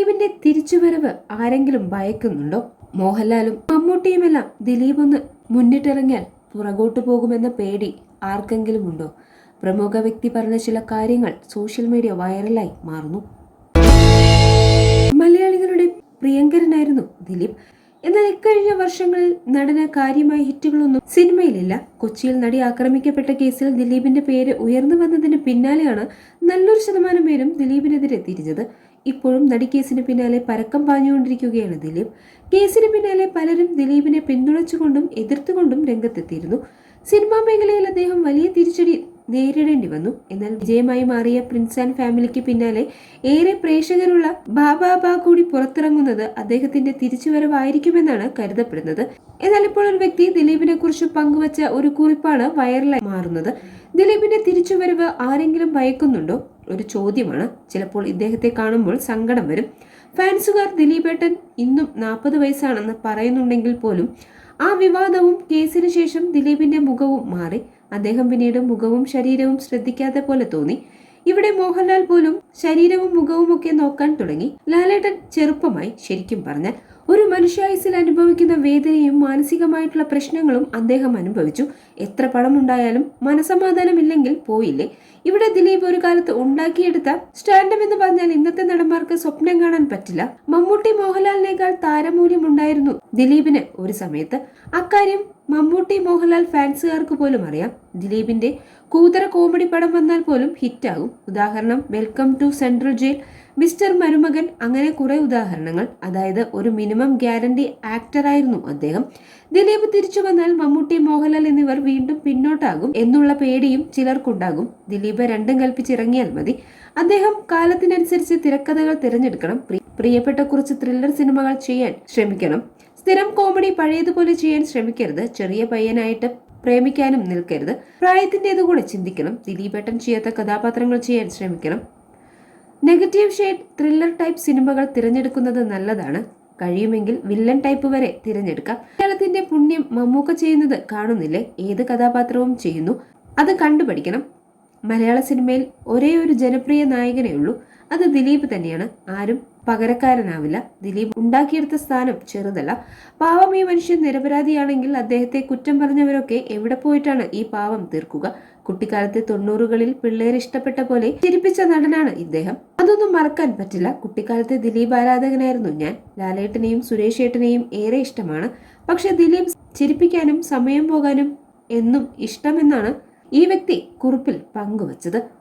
ദിലീപിന്റെ തിരിച്ചുവരവ് ആരെങ്കിലും ഭയക്കുന്നുണ്ടോ? മോഹൻലാലും മമ്മൂട്ടിയുമെല്ലാം ദിലീപ് ഒന്ന് മുന്നിട്ടിറങ്ങിയാൽ പുറകോട്ടു പോകുമെന്ന പേടി ആർക്കെങ്കിലും ഉണ്ടോ? പ്രമുഖ വ്യക്തി പറഞ്ഞ ചില കാര്യങ്ങൾ സോഷ്യൽ മീഡിയ വൈറലായി മാറുന്നു. മലയാളികളുടെ പ്രിയങ്കരനായിരുന്നു ദിലീപ്. എന്നാൽ ഇക്കഴിഞ്ഞ വർഷങ്ങളിൽ നടന കാര്യമായ ഹിറ്റുകളൊന്നും സിനിമയിലില്ല. കൊച്ചിയിൽ നടി ആക്രമിക്കപ്പെട്ട കേസിൽ ദിലീപിന്റെ പേര് ഉയർന്നു വന്നതിന് പിന്നാലെയാണ് നല്ലൊരു ശതമാനം പേരും ദിലീപിനെതിരെ തിരിഞ്ഞത്. ഇപ്പോഴും നടി കേസിന് പിന്നാലെ പരക്കം പാഞ്ഞുകൊണ്ടിരിക്കുകയാണ് ദിലീപ്. കേസിന് പിന്നാലെ പലരും ദിലീപിനെ പിന്തുണച്ചുകൊണ്ടും എതിർത്തുകൊണ്ടും രംഗത്തെത്തിയിരുന്നു. സിനിമാ മേഖലയിൽ അദ്ദേഹം വലിയ തിരിച്ചടി നേരിടേണ്ടി വന്നു. എന്നാൽ വിജയമായി മാറിയ പ്രിൻസ് ആൻഡ് ഫാമിലിക്ക് പിന്നാലെ ഏറെ പ്രേക്ഷകരുള്ള ബാബാ കൂടി പുറത്തിറങ്ങുന്നത് അദ്ദേഹത്തിന്റെ തിരിച്ചുവരവായിരിക്കുമെന്നാണ് കരുതപ്പെടുന്നത്. എന്നാൽ ഇപ്പോൾ ഒരു വ്യക്തി ദിലീപിനെ കുറിച്ച് പങ്കുവച്ച ഒരു കുറിപ്പാണ് വൈറലായി മാറുന്നത്. ദിലീപിന്റെ തിരിച്ചുവരവ് ആരെങ്കിലും ഭയക്കുന്നുണ്ടോ? ഒരു ചോദ്യമാണ്. ചിലപ്പോൾ ഇദ്ദേഹത്തെ കാണുമ്പോൾ സങ്കടം വരും. ഫാൻസുകാർ ദിലീപേട്ടൻ ഇന്നും 40 വയസ്സാണെന്ന് പറയുന്നുണ്ടെങ്കിൽ പോലും ആ വിവാദവും കേസിന് ശേഷം ദിലീപിന്റെ മുഖവും മാറി. അദ്ദേഹം പിന്നീട് മുഖവും ശരീരവും ശ്രദ്ധിക്കാത്ത പോലെ തോന്നി. ഇവിടെ മോഹൻലാൽ പോലും ശരീരവും മുഖവും ഒക്കെ നോക്കാൻ തുടങ്ങി. ലാലേട്ടൻ ചെറുപ്പമായി. ശരിക്കും പറഞ്ഞാൽ ഒരു മനുഷ്യായുസ്സിൽ അനുഭവിക്കുന്ന വേദനയും മാനസികമായിട്ടുള്ള പ്രശ്നങ്ങളും അദ്ദേഹം അനുഭവിച്ചു. എത്ര പണമുണ്ടായാലും മനസമാധാനമില്ലെങ്കിൽ പോയില്ലേ. ഇവിടെ ദിലീപ് ഒരു കാലത്ത് ഉണ്ടാക്കിയെടുത്ത സ്റ്റാൻഡം എന്ന് പറഞ്ഞാൽ ഇന്നത്തെ നടന്മാർക്ക് സ്വപ്നം കാണാൻ പറ്റില്ല. മമ്മൂട്ടി മോഹൻലാലിനേക്കാൾ താരമൂല്യം ഉണ്ടായിരുന്നു ദിലീപിന് ഒരു സമയത്ത്. അക്കാര്യം മമ്മൂട്ടി മോഹൻലാൽ ഫാൻസുകാർക്ക് പോലും അറിയാം. ദിലീപിന്റെ കൂതറ കോമഡി പടം വന്നാൽ പോലും ഹിറ്റാകും. ഉദാഹരണം Welcome to Central Jail, Mister Marumakan, അങ്ങനെ കുറെ ഉദാഹരണങ്ങൾ. അതായത് ഒരു മിനിമം ഗ്യാരണ്ടി ആക്ടറായിരുന്നു അദ്ദേഹം. ദിലീപ് തിരിച്ചു വന്നാൽ മമ്മൂട്ടി മോഹൻലാൽ എന്നിവർ വീണ്ടും പിന്നോട്ടാകും എന്നുള്ള പേടിയും ചിലർക്കുണ്ടാകും. ദിലീപ് രണ്ടും കൽപ്പിച്ചിറങ്ങിയാൽ മതി. അദ്ദേഹം കാലത്തിനനുസരിച്ച് തിരക്കഥകൾ തിരഞ്ഞെടുക്കണം. പ്രിയപ്പെട്ട കുറച്ച് ത്രില്ലർ സിനിമകൾ ചെയ്യാൻ ശ്രമിക്കണം. സ്ഥിരം കോമഡി പഴയതുപോലെ ചെയ്യാൻ ശ്രമിക്കരുത്. ചെറിയ പയ്യനായിട്ട് പ്രേമിക്കാനും നിൽക്കരുത്. പ്രായത്തിൻ്റെത് കൂടെ ചിന്തിക്കണം. ദിലീപേട്ടൻ ചെയ്യാത്ത കഥാപാത്രങ്ങൾ ചെയ്യാൻ ശ്രമിക്കണം. നെഗറ്റീവ് ഷെയ്ഡ് ത്രില്ലർ ടൈപ്പ് സിനിമകൾ തിരഞ്ഞെടുക്കുന്നത് നല്ലതാണ്. കഴിയുമെങ്കിൽ വില്ലൻ ടൈപ്പ് വരെ തിരഞ്ഞെടുക്കാം. മലയാളത്തിന്റെ പുണ്യം മമ്മൂക്ക ചെയ്യുന്നത് കാണുന്നില്ലേ? ഏത് കഥാപാത്രവും ചെയ്യുന്നു. അത് കണ്ടുപഠിക്കണം. മലയാള സിനിമയിൽ ഒരേ ഒരു ജനപ്രിയ നായകനേ ഉള്ളൂ. അത് ദിലീപ് തന്നെയാണ്. ആരും പകരക്കാരനാവില്ല. ദിലീപ് ഉണ്ടാക്കിയെടുത്ത സ്ഥാനം ചെറുതല്ല. പാവം ഈ മനുഷ്യൻ നിരപരാധിയാണെങ്കിൽ അദ്ദേഹത്തെ കുറ്റം പറഞ്ഞവരൊക്കെ എവിടെ പോയിട്ടാണ് ഈ പാവം തീർക്കുക? കുട്ടിക്കാലത്തെ 90കളിൽ പിള്ളേർ ഇഷ്ടപ്പെട്ട പോലെ ചിരിപ്പിച്ച നടനാണ് ഇദ്ദേഹം. അതൊന്നും മറക്കാൻ പറ്റില്ല. കുട്ടിക്കാലത്തെ ദിലീപ് ആരാധകനായിരുന്നു ഞാൻ. ലാലേട്ടനെയും സുരേഷ് ഏട്ടനെയും ഏറെ ഇഷ്ടമാണ്. പക്ഷെ ദിലീപ് ചിരിപ്പിക്കാനും സമയം പോകാനും എന്നും ഇഷ്ടമെന്നാണ് ഈ വ്യക്തി കുറിപ്പിൽ പങ്കുവച്ചത്.